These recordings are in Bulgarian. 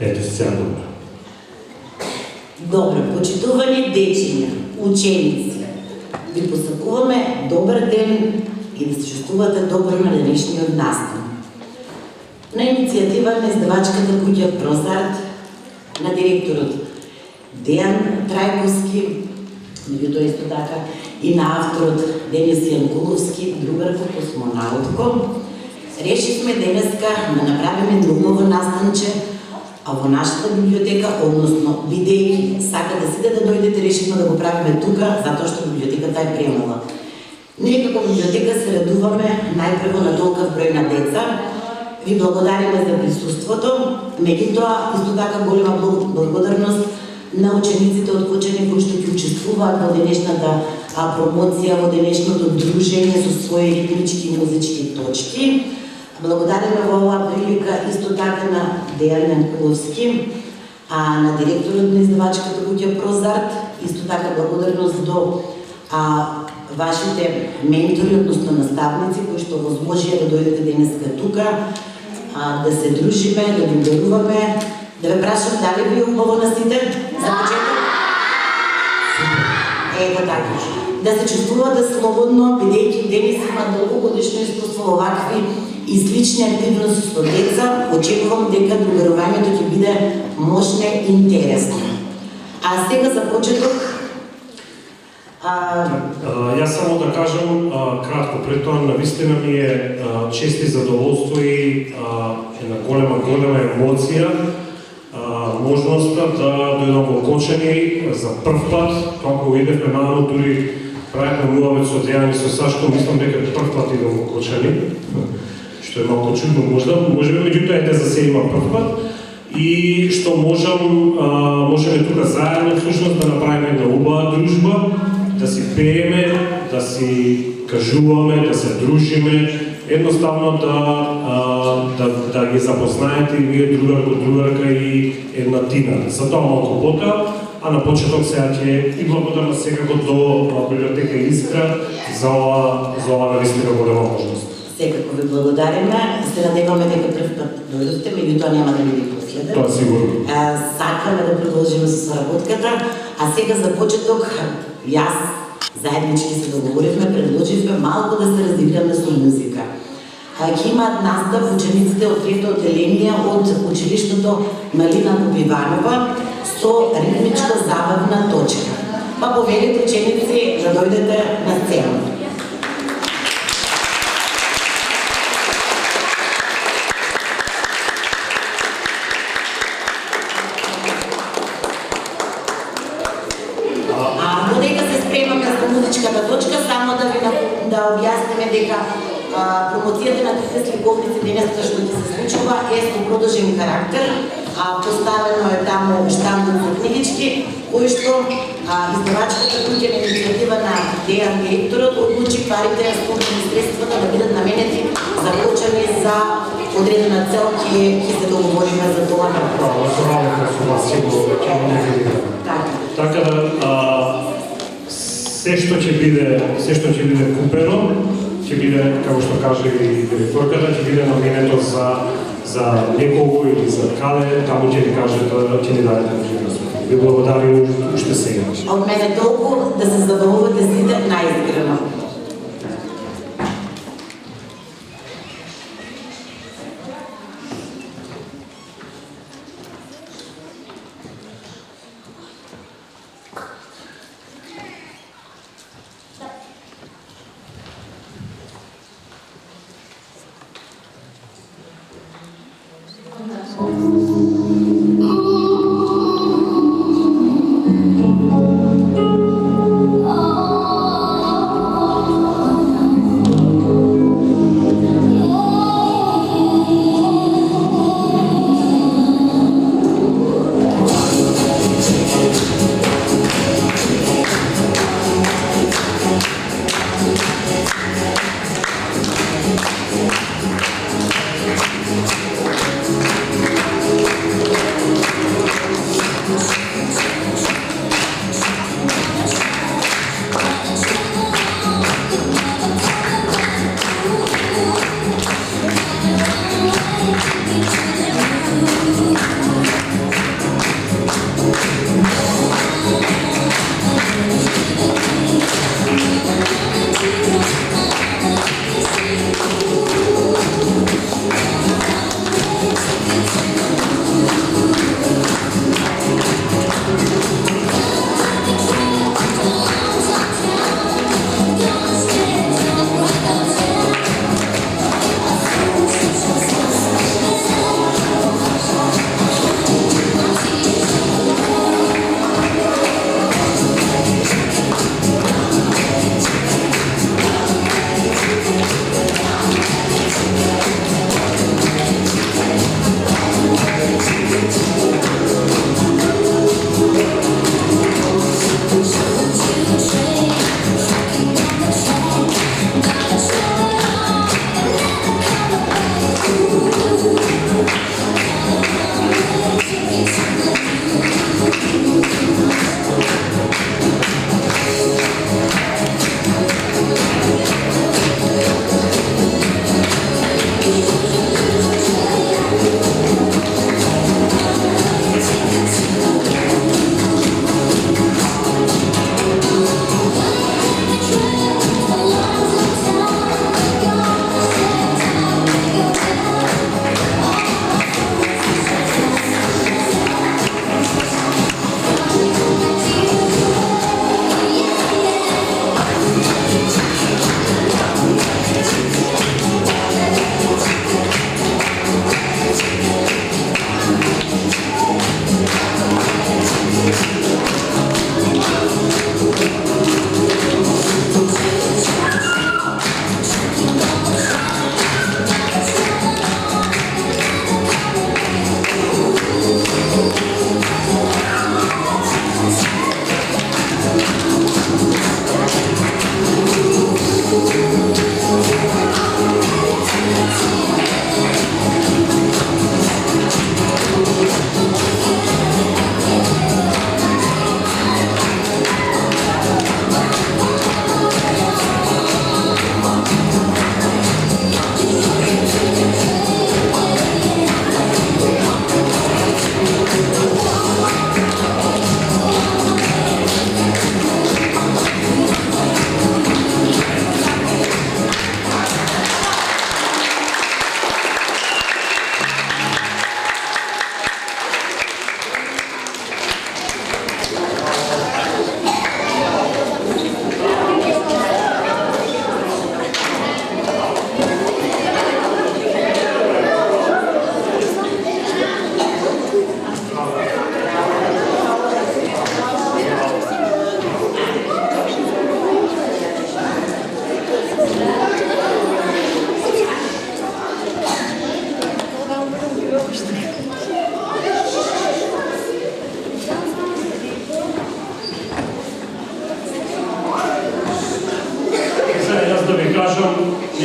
Ето се сега добро. Добро, почитувани дечиња, ученици, ви посакуваме добар ден и да се чувствувате добро на денешниот настан. На иницијатива на издавачката куќа Прозарт, на директорот Дејан Трајковски, меѓутоа исто така и на авторот Денис Јанкуловски, другарко космонаутко, решивме денеска да направиме друго настанче, а во нашата библиотека, односно, бидејќи сакате сите да дојдете, решивме да го правиме тука, затоа што библиотеката е премала. Ние како библиотека се радуваме најпрво на толков број на деца, ви благодариме за присуството, меѓутоа исто така голема благодарност на учениците од Кочани кои што ќе учествуваат во денешната промоција, во денешното дружење со своји ритмички и музички точки. Благодариме во оваа прилика исто така на Дејан Јанкуловски, на директорот на издавачката куќа Прозарт, исто така благодарност до вашите ментори, односно наставници, кои што возможија да дојдете денеска тука, да се дружиме, да ви даруваме, да ве прашам дали ви е убаво на сите? За почеток? Ето така. Да се чувствувате слободно, бидејќи Денис има долгогодишно искуство во вакви и слични активности со деца, очекувам дека другарувањето ќе биде мощно и интересно. А сега за почеток Јас само да кажам кратко пред тоа, навистина ми е чест и задоволство и една голема емоција можноста да дојдам во Кочани за прв пат, тоа кога идевме најано, дури правевме муавет со Дејан и со Сашко, мислам дека прв пат идам во Кочани, што е малку чудно можеби, меѓутоа ете за се има прв пат и што можеме тука заедно всушност да направиме една убава дружба, да си пееме, да си кажуваме, да се дружиме, едноставно да ги запознаете и вие другар до другарка и една тина. За тоа малку потоа, а на почеток сега ќе и благодарна секако до библиотека Искра за ова навистина голема можност. Секако ви благодариме, се надеваме дека прв пат дојдовте, меѓутоа нема да биде последен. Тоа сигурно. Сакаме да продолжиме со соработката, а сега за почеток јас заеднички се договоривме, предложивме малку да се разиграме со музика. Ќе имаат настав учениците од трето одделение од училиштето Малина Попиванова со ритмичко забавна точка. Па повелите ученици да дојдете на сцена. Да објасниме дека промоцијата на трите сликовници денеска што ќе се случува е со продолжен карактер, поставено е таму штандот за книгички, кој што издавачката куќа на иницијатива на Дејан директорот одлучи парите спонтани средствата да бидат наменети за Кочани за одредена цел, ќе се договориме за тоа на Така да се што ќе биде купено, ќе биде, како што каже и директорката, ќе биде наменето за некого или за каде, таму ќе ви каже ќе ни дадете можност. Ви благодарам уште сега. Од мене толку да се задоволите сите најискрено.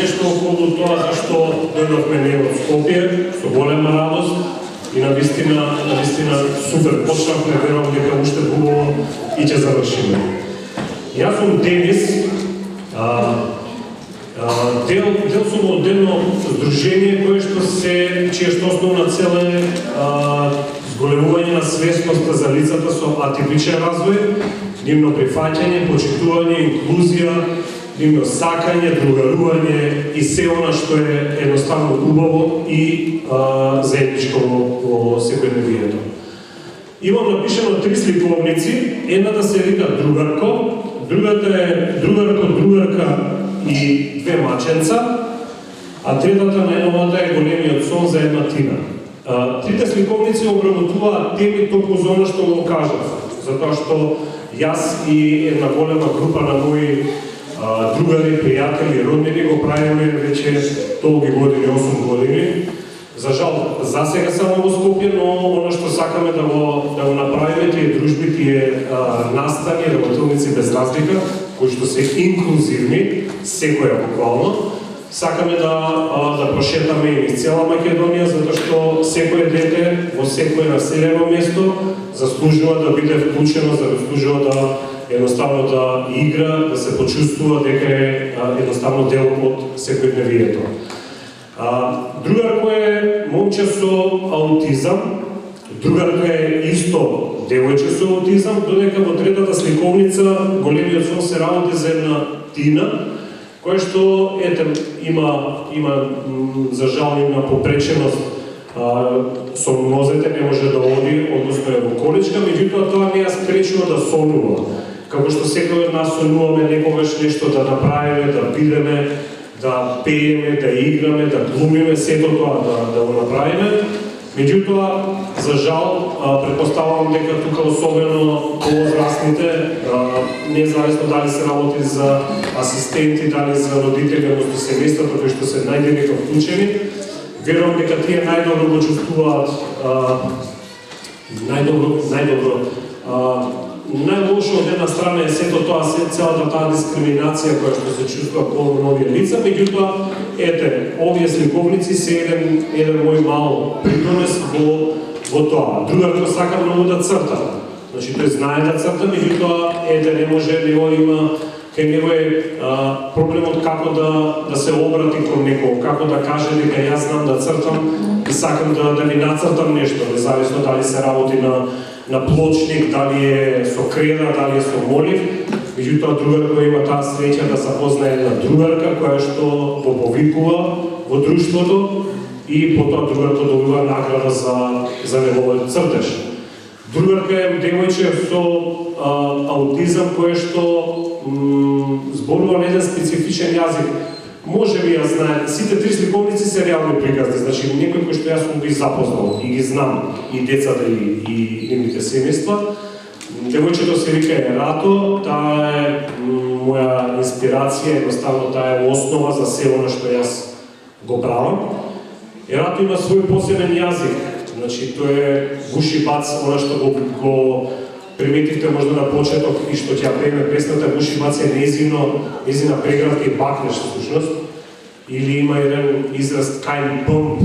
нешто околу тоа зашто дојдовме ние од Скопје со голема радост и навистина супер почнавме, верувам дека уште хубаво и ќе завршиме. Јас сум Денис, дел сум од едно здружение чија основна цел е зголемување на свесноста за лицата со атипичен развој, нивно прифаќање, почитување, инклузија, нивно сакање, другарување и се она што е едноставно убаво и заедничко во секојдневието. Имам напишано 3 сликовници, едната се вика Другарко, другата е Другарка и 2 маченца, а третата најновата е Големиот сон за една Тина. Трите сликовници обработуваат теми токму за она што го кажав, затоа што јас и една голема група на мои другари, пријатели, роднини го правиме веќе толки години, 8 години. За жал, засега само во Скопје, но оно што сакаме да го направиме, тие дружби, тие настани, работилници без разлика, кои што се инклузивни, секоја буквално, сакаме да прошетаме и низ цела Македонија, затоа што секое дете во секое населено место заслужува да биде вклучено, заслужува да едноставно да игра, да се почувствува дека е едноставно дел од секојдневието. Другарко е момче со аутизам, другарка е исто девојче со аутизам, додека во третата сликовница Големиот сон се работи за една Тина, која што има за жал има попреченост со нозете, не може да оди, односно е во количка, меѓутоа тоа не ја спречува да сонува. Како што секој од нас сонуваме некогаш нешто да направиме, да бидеме, да пееме, да играме, да глумиме, сето тоа да го направиме. Меѓутоа, за жал, претпоставувам дека тука особено повозрастните, независно дали се работи за асистенти, дали за родители, односно семејствата кои што се најдиректно вклучени, верувам дека тие најдобро го чувствуваат, најлошо од една страна е сето тоа, целата таа дискриминација која што се чувствува кон овие лица, меѓутоа, овие сликовници се еден мој мал придонес во тоа. Другарко сака многу да црта. Значи, тој знае да црта, меѓутоа, не може, него има кај него е проблемот како да се обрати кон некој, како да каже дека јас знам да цртам и сакам да ми нацртам нешто, независно дали се работи на плочник, дали е со креда, дали е со молив. Меѓутоа, другарко има таа среќа да запознае една другарка која што го повикува во друштвото и потоа другарко добива награда за неговиот цртеж. Другарка е девојче со аутизам кој што зборува на еден специфичен јазик. Може би ја знае, сите 3 сликовници се реални приказни, значи некој кој што јас сум ги запознал и ги знам, и децата и нивните семејства. Девојчето се вика Ерато, таа е моја инспирација, едноставно таа е основа за се она што јас го правам. Ерато има свој посебен јазик, значи тој е Гушибац, она што го приметивте можда на почеток и што ќе пееме песната Гушибац е нејзина преградка и бакнеш всушност, или има еден израз кајн пъмп,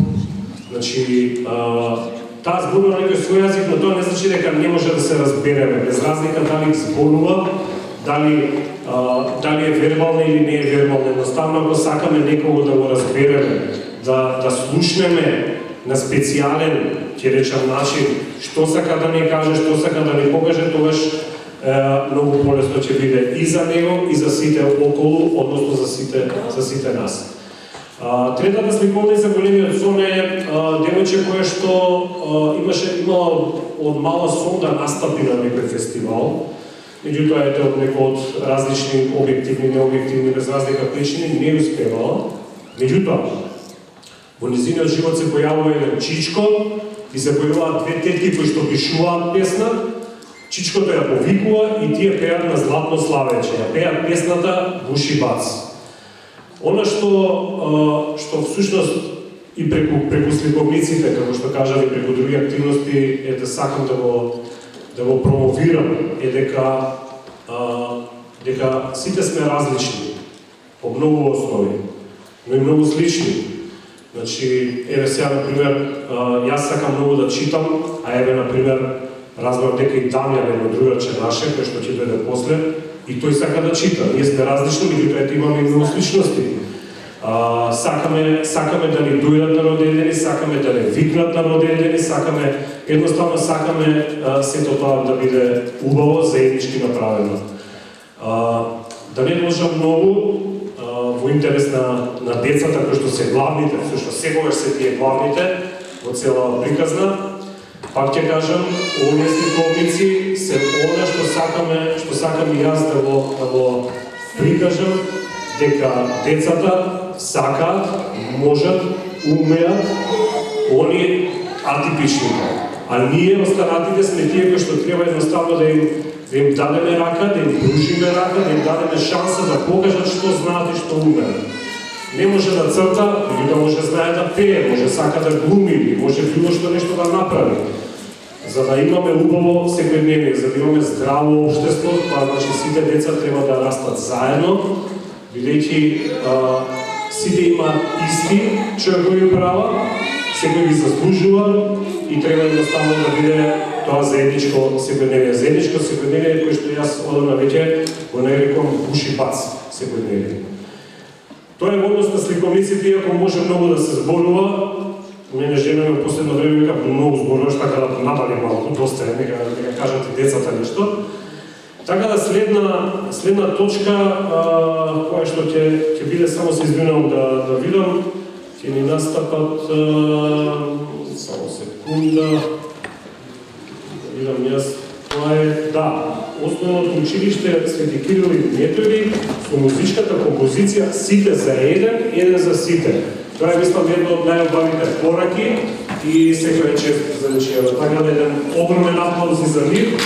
значи таа зборува некој свој јазик, но тоа не значи дека не може да се разбереме, без разлика дали зборува, дали е вербална или не е вербална, едноставно ако сакаме некого да го разбереме, да слушнеме на специјален, ќе речам начин, што сака да ни каже, што сака да ни покаже, тогаш многу полесно ќе биде и за него, и за сите околу, односно за сите нас. Третата сликовница Големиот сон е девојче кое што имала од мала сон да настапи на некој фестивал. Меѓутоа од некој од различни објективни, необјективни, без разлика причини не успевала. Меѓутоа, во низиниот живот се појавува еден чичко и се појавуваат 2 тетки кои што пишуваат песна. Чичкото ја повикува и тие пеат на златно славече. Ја пеат песната Гушибац. Она што всушност и преку сликовниците, како што кажав, и преку други активности, сакам да го промовирам, е дека сите сме различни по многу основи. но и многу слични. Значи, еве сега, например, јас сакам многу да читам, а еве, например, разбрав дека и Дамјан едно другаче наше, кој што ќе дојде после, и тој сака да чита. Ние сме различни, меѓутоа ето имаме и многу сличности. Сакаме да ни дојдат на родендени, сакаме да не викнат на родендени, едноставно сакаме сето тоа да биде убаво, заеднички направено. Да не можам многу во интерес на децата кои што се главните, зашто секогаш се тие главните во цела приказна. Пак ќе кажам, овие сликовници се она што сакам и јас да го прикажам, дека децата сакаат, можат, умеат, они атипичните. А ние останатите сме тие кои што треба едноставно да им дадеме рака, да им пружиме рака, да им дадеме шанса да покажат што знаат и што умеат. Не може да црта, меѓутоа може знае да пее, може сака да глуми, може било што нешто да направи. За да имаме убаво секојдневие, за да имаме здраво општество, па значи сите деца треба да растат заедно, бидејќи сите имаат исти човекови права, секој ги заслужува и треба едноставно да биде тоа заедничко секојдневие. Заедничко секојдневие кој што јас одамна веќе го нарекувам буши бац секојдневие. Тоа е однос на сликовниците, иако може многу да се зборува. Мене жена ми во последно време вика многу зборуваш, така да надали малку, доста е, нека кажат и децата нешто. Така да следна точка, која што ќе биде, само се извинувам да видам, ќе ни настапат, само секунда, да видам јас, тоа е, да, Основното училиште Свети Кирил и Методи со музичката композиција Сите за еден, еден за сите. Тоа е, мислам, едно од најубавите пораки и секој е чест за вечерва. Така да еден огромен аплауз за нив.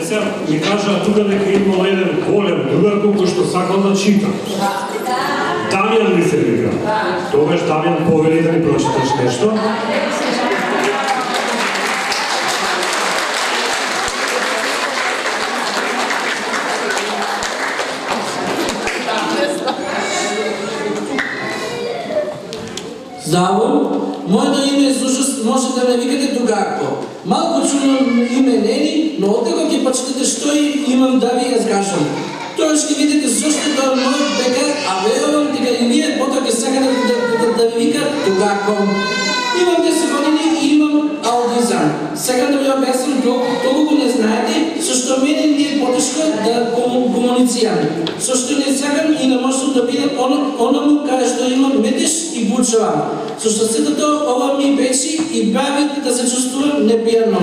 Сега ми кажа тука дека имал еден голем другар кој што сакал да чита. Дамјан ли се вика? Тогаш Дамјан повели да ни прочиташ нешто. Здраво, моето име всушност може да ме викате Дугарко. Малко чудно име нели, но оттега ќе почитате што имам да ви разкажам. Тоа ще видите зашто тоа мојот бекар, а верувам дека и вие потоа ќе сакате да ви викат Дугарко. Имам 10 години и имам аутизам. Сакам да ви обяснам толку не знаете, зашто мене ми е потешко да комуницирам. Зашто не сакам и не можам да бидам онаму каде што имам метеж и бучава. Зашто сето тоа ова ми печи и прави да се чувствувам непријатно.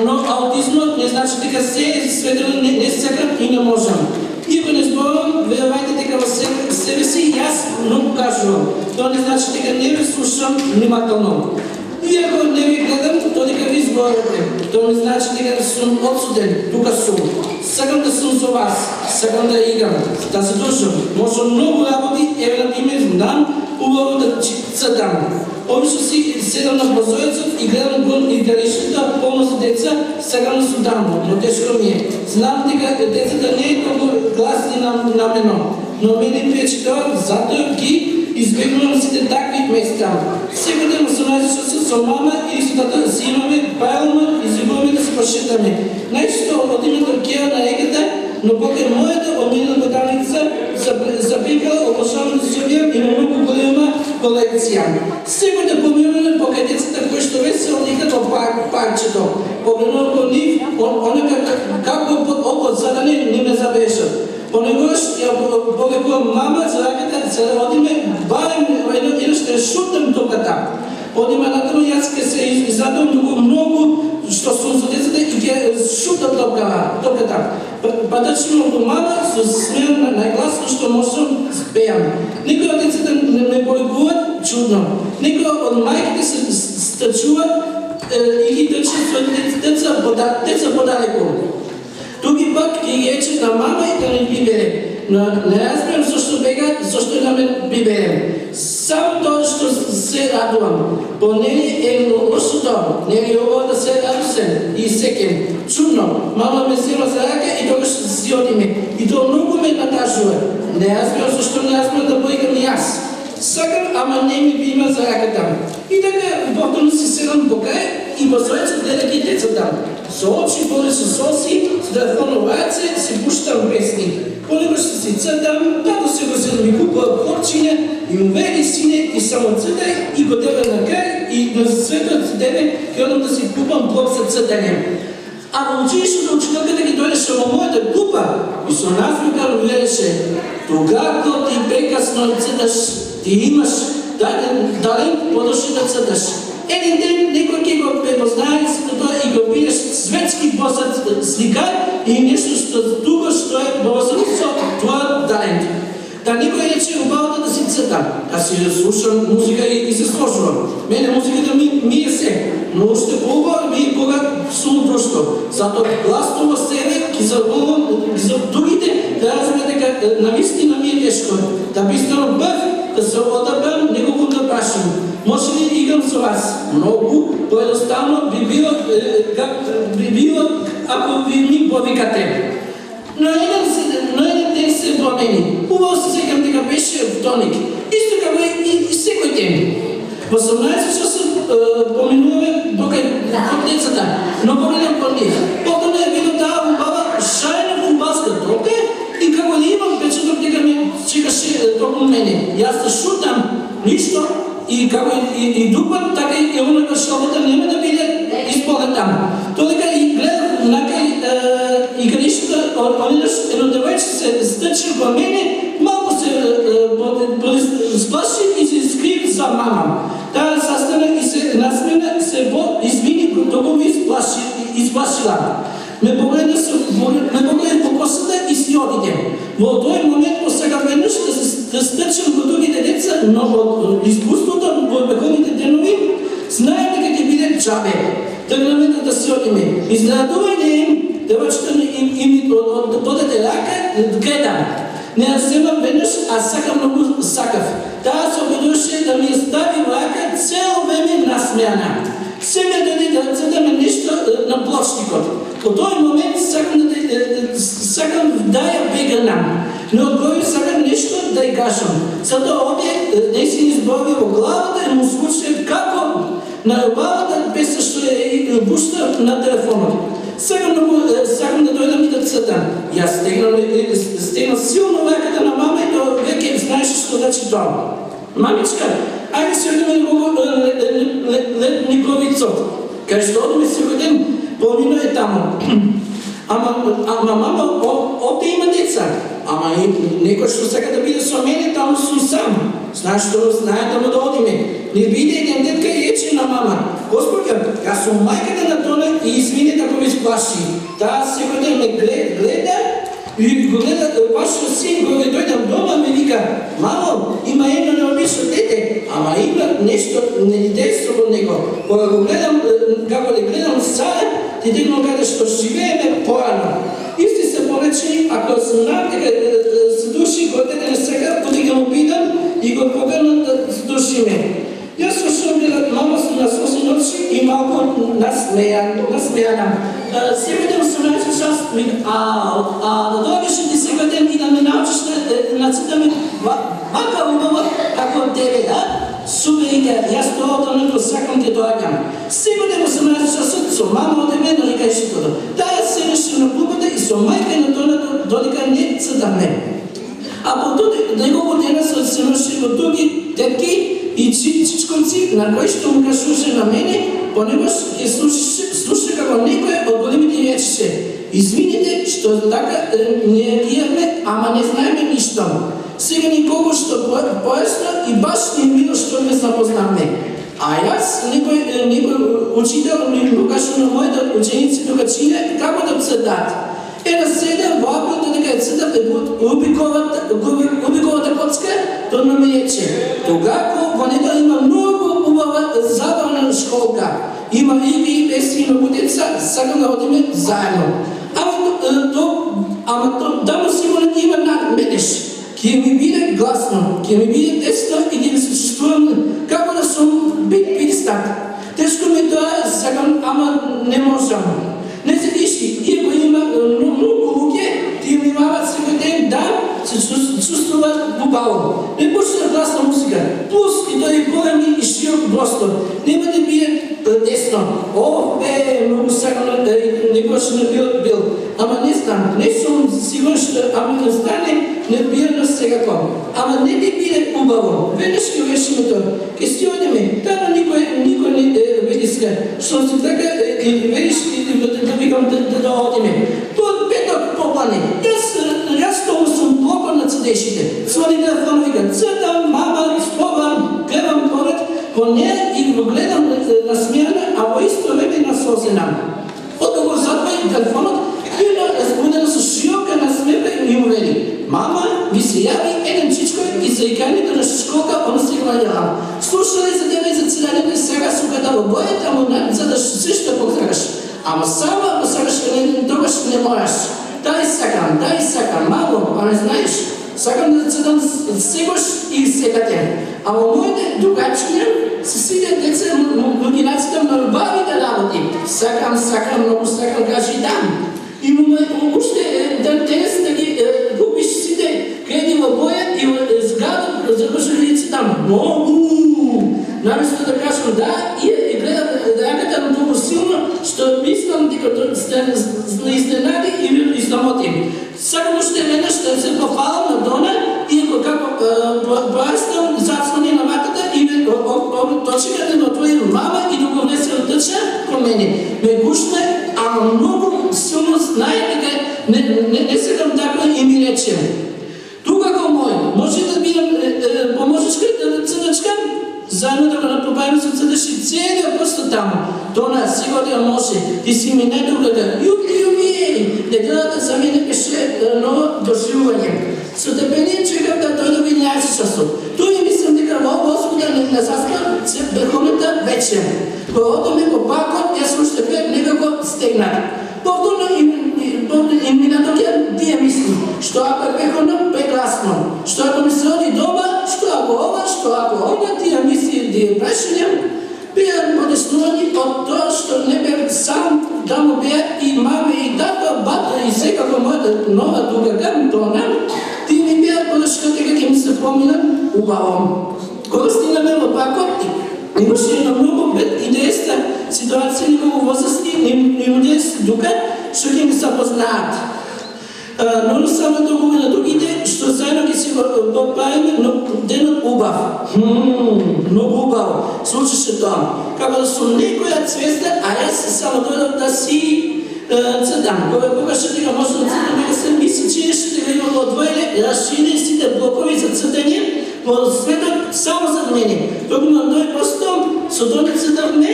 Но аутизмот не значи дека се светено не сакам и не можам. Иако не зборувам, верувајте дека во себе си јас многу кажувам. Тоа не значи дека не ви слушам внимателно. Иако не ви гледам, тоа дека ви зборувате. Тоа не значи дека сум одсуден, тука сум. Сакам да сум со вас, сакам да играм, да се дружам. Можам многу работи, еве на пример знам убаво да цртам. Обично си седам на прозорецот и гледам гон игралиштето полно со деца, сакам да сум таму, но тешко ми е. Знам дека децата не е толку гласни намено, но мене пречи тоа, затоа ги избегнувам сите такви места. Секој ден 18 часа со мама или со тата си имаме правилно излегуваме да се пошетаме. Најчесто одиме до кеа на реката, но покрај мојата омилена ботаница запикала обошавам да живеам има многу голема колекција. Секој да поминуваме покрај децата кои што веќе се одикат во парчето. Погледнувам кон нив, онака како под окот, за да не ме забешат. Понегош ја повекувам мама за раката, за да одиме, барем едно ще шутнем токата. Одиме натаму, јас ке се израдувам многу што сум со децата и ќе шутам токата. Падачно до мама, со смејам најгласно што можам спеам. Некои од децата не ме повекуваат, чудно. Некои од мајките се стачуваат и ги трчат своите деца подалеку. Туки пак ги рече на мама и да не прибере. Но не разбирам зашто бегаат, зашто да ме приберем. Само тоа што се радувам. По нели е лошото, нели ова да се радусен и секем. Чудно, мама ме села за рака и тогаш си одиме. И тоа многу ме натажува. Не разбирам зашто не разбирам да поиграм и јас. Сакам, ама не ми бима за раката. И така, повторно си седам покај и позорецот гледа ги децата. Со очи полни со соси, со телефон во раце, си пуштам песни. Понекогаш си цртам, тато се го седам и купува попчиња, и му вели сине и само цртај и го тебе на крај и на светот тебе ќе одам да си купам блок за цртање. А во училиштето учителката ги дојдеше во мојата група и со насмеха ми велеше: "Тугако ти прекасно црташ, ти имаш талент, подошли да црташ." Еден ден некој ќе го препознае сето тоа и го бидеш светски познат сликар и нешто што тука што е поврзано со твојот талент. Да некој рече убавото да си црта децата, да си слушам музика и се сложувам. Мене музиката ми е се, но още по-убаво ми е кога сум друштво. Затоа гласно во себе ги заболвам за другите, да разберат дека навистина ми е тешко. Да биствено бев, да се одабрам, неколку да прашам. Може ли играм со вас? Многу, поедноставно би било ако ви ми повикате. Но еден ден се промени. Убаво се секам дека беше вторник. Исто како и секој ден. Во 18 часа поминуваме од децата, но погледам кон нив. Потоа не видам таа убава шајна фудбалска топка и како не имам печаток дека ме чекаше токму мене. Јас да шутам ништо и како и дупат, така и онака шобота нема да биде исполнет таму. Тоа дека и гледам накај игришта, одеднаш едно девојче се стрчи во мене, малку се сплаши и се скри за мама. Таа састана и се насмена, се извини доколку ми исплашила. Ме погледна по косата и си одиде. Во тој момент посакав веднаш да стрчам во другите деца, но од искуството во вековните денови знаем дека ќе биде џабе. Тргнаме да се одиме. Изненадување девојчето им додете рака, гледам. Не ја земам веднаш, а сакам многу сакав. Таа се обидуваше да ми стави рака цело време насмеана. Се ме даде да цедаме нешто на плочникот. Во тој момент сакам да ја беганам. Не одговори сакам нешто да ја кажам. Затоа овде не си изброви во главата и му случи како на главата песна што ја пушта на телефонот. Сакам да дојдам и да цртам. Јас стегнам силно раката на мама и тоа веќе знаеше што да читам. Мамичка, ајде се одиме во Летниковицот. Кај што одиме секој ден, половина е таму. Ама мама, овде има деца. Ама и некој што сака да биде со мене, таму сум сам. Знаеш што знае таму да одиме. Не биде еден детка и рече на мама: Господја, јас сум мајката на Тона и извини ако ме сплаши. Таа секој ден ме гледа и го гледа вашиот син, кога дојдам дома, ме вика: мамо, има едно необично дете, ама има нешто недейство во него. Кога го гледам, како да гледам Сара, ти дигнам каде што живееме порано. Исти се поречени, ако знам дека се души, кога дете не сега, подига му бидам и го повернам да се душиме. Јас слушам дека мама на сосни очи и малку насмејана. Секој ден се најче час, да дојдеш ти секој ден и да ме научиш на цитаме вака убава како тебе, да? Супер идеја, јас тоа не сакам те доаѓам. Секој ден 18 часот со мама од мене да кажеш тоа. Таа седеше на клупата и со мајка на тоа додека не цитаме. А потоа неколку дена се ноши во други тетки и чичковци, на кој што му кажуваше на мене, понегош ќе слуша како некој од големите речеше: извините што така не реагираме, ама не знаеме ништо. Сега никого што појасно и баш не било што ме запознаме. А јас, некој учител ми покажа на моите ученици тука чине како да цедат. Една седам во април додека ја цедат убиковата коцка, тоа ми рече: тогава во недела има многу убава забавна школка. Има игри и песни на деца, сакам да одиме заедно. Ама дамо сигурно има надмедеш. Ќе ми биде гласно, ќе ми биде тесно и ќе ми се чувствувам како да сум битстат. Тешко ми тоа, сакам, ама не можам. Не се виши, иако има многу луѓе, ти внимават секој ден да се чувствуваат убаво. Не пушта гласна музика, плюс и тој голем и широк простор. Нема да биде десно. Многу сакам некојаш не бил. Ама не знам, не сум сигурен што ако не стане, не бирано секако. Ама не би биде убаво. Веднаш ќе решиме тоа. Ке си одиме, тamo никој не видиска. Што си така и видиш да викам да одиме. Тоа петок поплане. Јас тоа сум плакал на цедешите. Свони телефон вика: цртам, мама, спомам, гледам поред по неја и го гледам насмејана, а во исто време насосена. Ото го затвори телефонот, била разбудена со широка насмева и ми вели: мама, ви се јави еден чичко и заикањето на школка во бојата му за да се што посакаш. Ама само ако сакаш, тогаш не можеш. Дај сакам, мало, а не знаеш. Сакам да се дам сегаш и секате. Ама моите другачки се сите деца луѓинаците на убавите работи. Сакам, многу сакам, кажи дам. И уште денес да ги купиш сите креди во боја и зградот завршили лице там. Многу! Наместо да кажам да, и гледам да ја гледам толку силно, што мислам дека сте изненади и срамоти. Сакам уште веднаш да се пофалам на Дона, иако како бајстам зацмани на маката и точката да отвори мама и да го внесе од дъча кон мене. Ме гушне, ама многу силно знае дека не сакам така и ми рече. Тука ко мој, може да бидам поможечка да цедачка? Заедно да го напробајме со цедаши целиот посто таму. Дона, сигурно може. Ти си ми недругата. Јуби, неделата за мене беше ново доживување. Со тепение чекам да дојде 11 часот. Тој мислам дека во Господа не заспам верховната вечер. Кога одаме по пакот, јас уште бев некако стегнат. Повторно и ми надоѓа тие мисли. Што ако е верховно, прекрасно. Што ако ми се оди дома, што ако ова, што ако ова, тие мисли тие прашања беа подеснувани од тоа што не бев сам да му беа и маме и тато, бата и секако мојата нова другарка Дона, тие ми беа подешка дека ќе ми се помина убаво. Кога стигнаме во пакот, имаше една многу интересна ситуација, неколку возрастни луѓе тука што ќе ми се познаат. Но само толку на другите што заедно ќе си го правиме, но денот убав. Многу убаво. Случеше тоа. Како да сум некоја цвеста, а јас само дојдов да си цедам. Кога што дека може да цедам, дека се мисли, че што дека има одвојле, расшири сите блокови за цедење во светот само за мене. Тоа имам дој просто со дојде цедаме,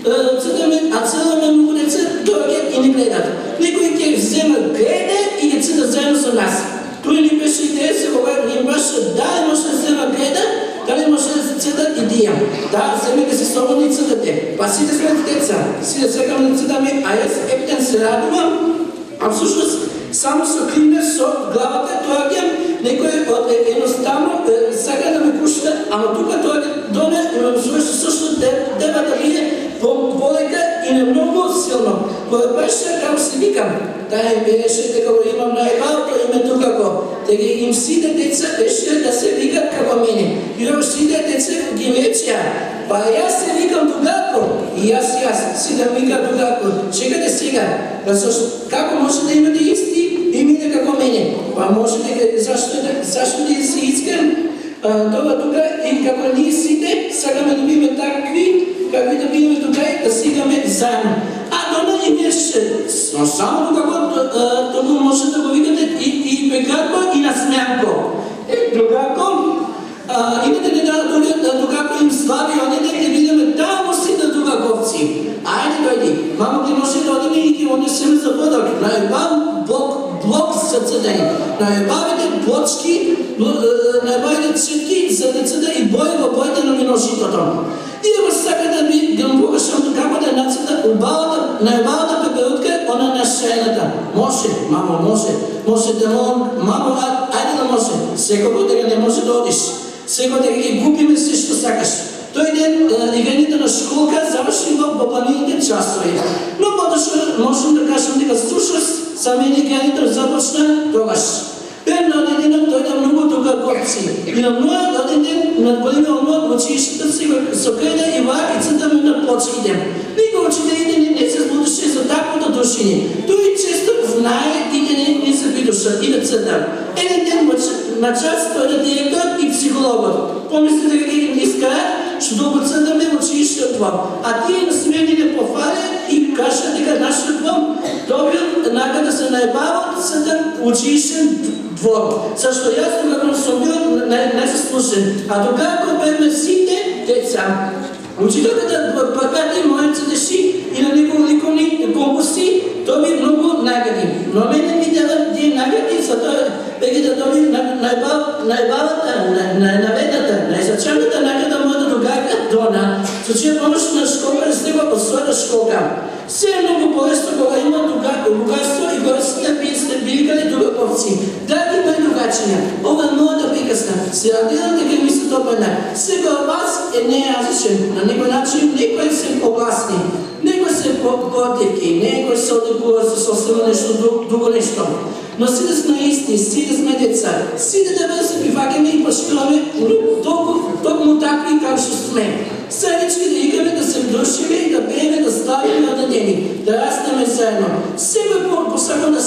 а цедаме многу деца дојде и не гледат. Некој ќе взема гледа и ќе цеда заедно со нас. Тој ни беше интересен, кога ни баше дали може да взема гледа, дали може да цедат и дијам. Да, земете се слободни цедате. Па сите сме деца, сите сакам да цедаме, а јас ептен се радувам, а всушност само со кример со главата доаѓам, некој од едноставно сака да ме пушта, ама тука тоа доне со што дева да биде полека и не многу силно. Кога беше како се викам, тај беше дека го имам најбалото име тука дека им сите деца беше да се викат како мене. И сите деца ги вечеа. Па јас се викам Дугако, и јас сите викам Дугако. Чекате сега, како може да имате исти имена како мене? Па може дека зашто да се искам тоа тука и како ние сите сакаме да биме такви, какви да биме тука и да сигаме заедно. А дома и беше, само Дугако, може да го викате и Бегако и Насмеанко. Дугако, имате ли да Дугако им слави, одете да видиме таму сите Дугаковци. Ајде дојди, мамо ги може да одиме и ги однесеме за водок. Најбав блок за цедење. Најбавите плочки, најбавите цветки за децата и бој во бојите на миношитото. И ако сака да ми ги покажам како да нацета најбавата пепелутка, она на шејната. Може, мамо, може. Може да мамо, ајде да може. Секој дека не може да одиш. Секој дека ги купиме се што сакаш. Тој ден играните на школка заврши во планините часови. Но подошо можам да кажам дека всушност за мене играните започна тогаш. Бев на оден ден дојде многу Дугаковци. И на мојот оден ден надболиме од училиштето си со креда и вакицата ми на плочките. Никој учителите не се збудеше за таквото душиње. Тој често знае и не се бидуша и децата. Еден ден на час дојде директор и психологот. Помисли дека ги искаат што го цедаме во училиштето, а тие насмејани пофале и кажа дека нашиот дом добил награда за најбавот цеден училиштен двор. Зашто јас кога сум бил незаслужен, а Дугако бевме сите деца. Учителката пакати мојот цедеши и на неколку конкурси доби многу награди. Но мене ми дава тие награди за тоа веќе да доби најбавата, најнаведната, најзначајната награда мојата Дугака Дона, со чија помош на школа излева од својата школка. Се е многу полесно кога има богатство и кога сте биликали дугаковци. Да има и другачиња. Ова е мојата приказка. Се радирам дека ми се допадна. Секој од вас е неразличен. На некој начин некој се погласни, некој се потевки, некој се одекува со сосема нешто друго нешто. Но сите сме исти, сите сме деца, сите треба да се прифаќаме и пошкиламе токму такви како што сме. Заеднички да играме, да се вдрушиме и да пееме, да славиме одадени, да растеме заедно. Секој посакам да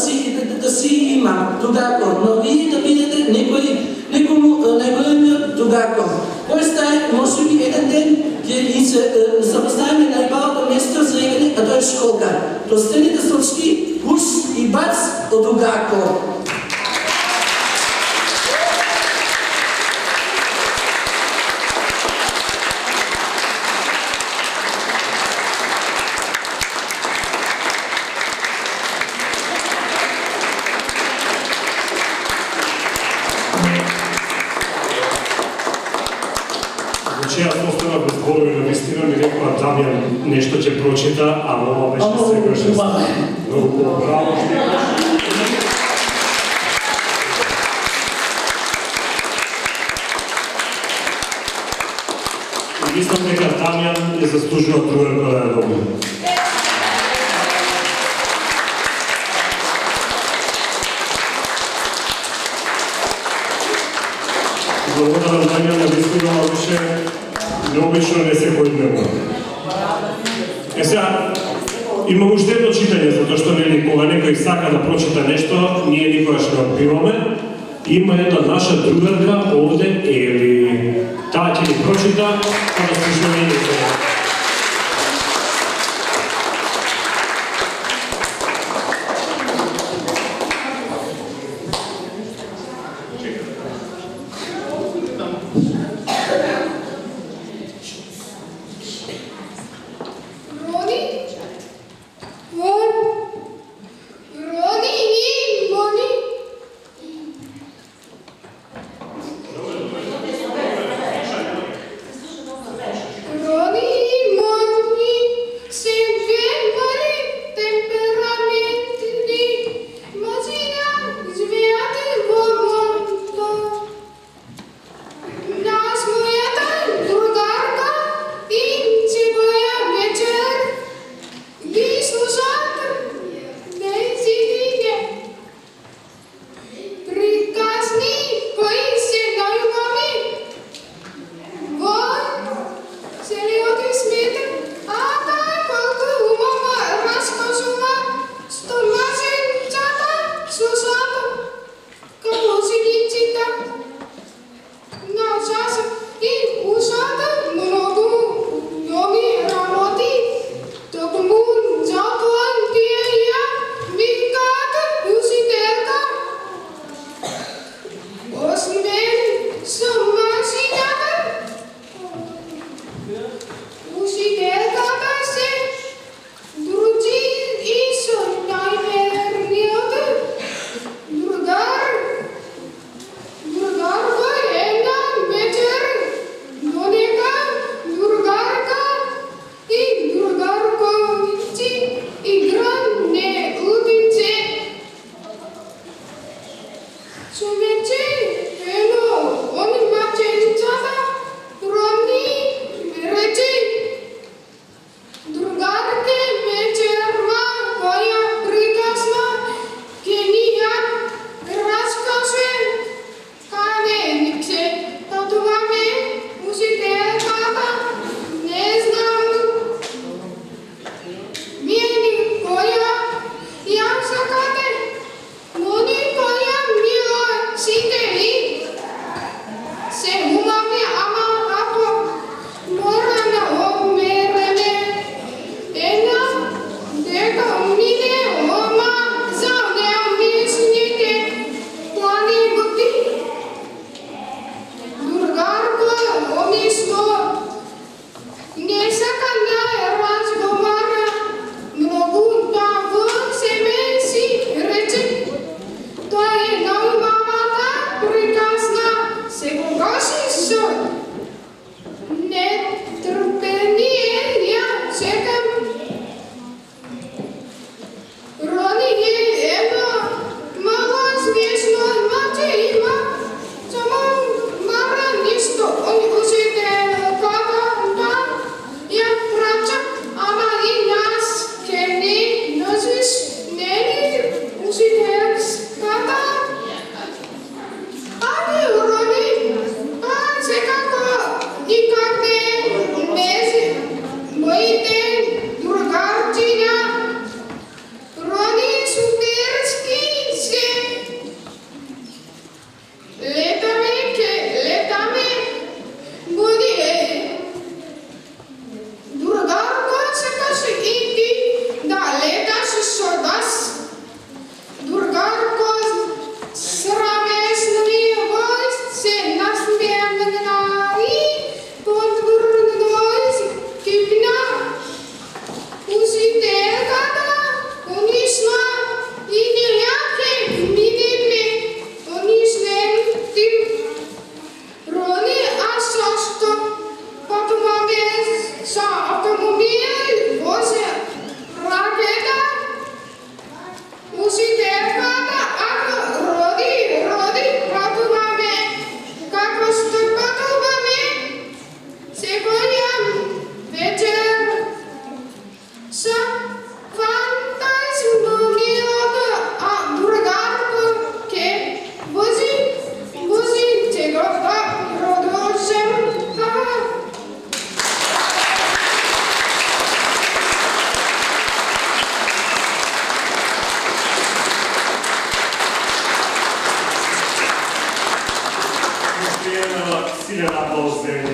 си има другако, но вие да бидете некому најголемиот другако. Кој стае, може би еден ден ќе се запознаеме најбалото место за играње, а тоа е школка. Простените случки, пуш и бац од другако. Значи, јас останав без зборови на вистина, ми рекла Дамјан нешто ќе прочита, а ова беше секојаш многу хубаво. Браво. И мислам дека Дамјан ја заслужува друга да ја добие. Благодарам Дамјан, на вистина беше необично, не секојдневно. Сега, имам уште едно читање, затоа што нели кога некој сака да прочита нешто, ние никогаш не одбиваме. Има една наша другарка овде, Ели. Таа ќе ни прочита, па да слушаме и ние. Рони, автомобил вози ракета. Учителката ако роди патуваме. Како што патуваме секој вечер со фантазмомилото, а другарко ке вози чего продолжим. Силен аплауз за Ени.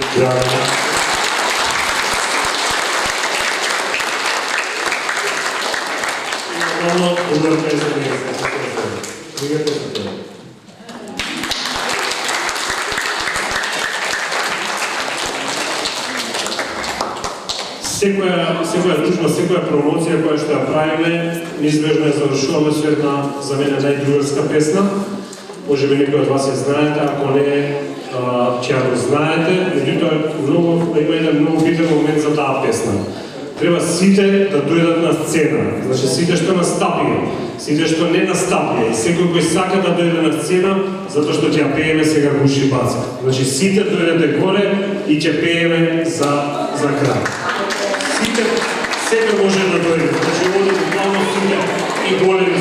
Много добър презент. Секоја дружба, секоја промоција која што ја правиме, неизбежно ја завршуваме со една за мене најдругарска песна. Може би некои од вас ја знаете, ако не, ќе ја го знаете, меѓутоа има еден многу битен момент за таа песна. Треба сите да дојдат на сцена, значи сите што настапија, сите што не настапија и секој кој сака да дојде на сцена, затоа што ќе ја пееме сега Гуши Баца. Значи сите дојдете горе и ќе пееме за крај. Сите, секој може да дојде, значи оди буквално сите и големи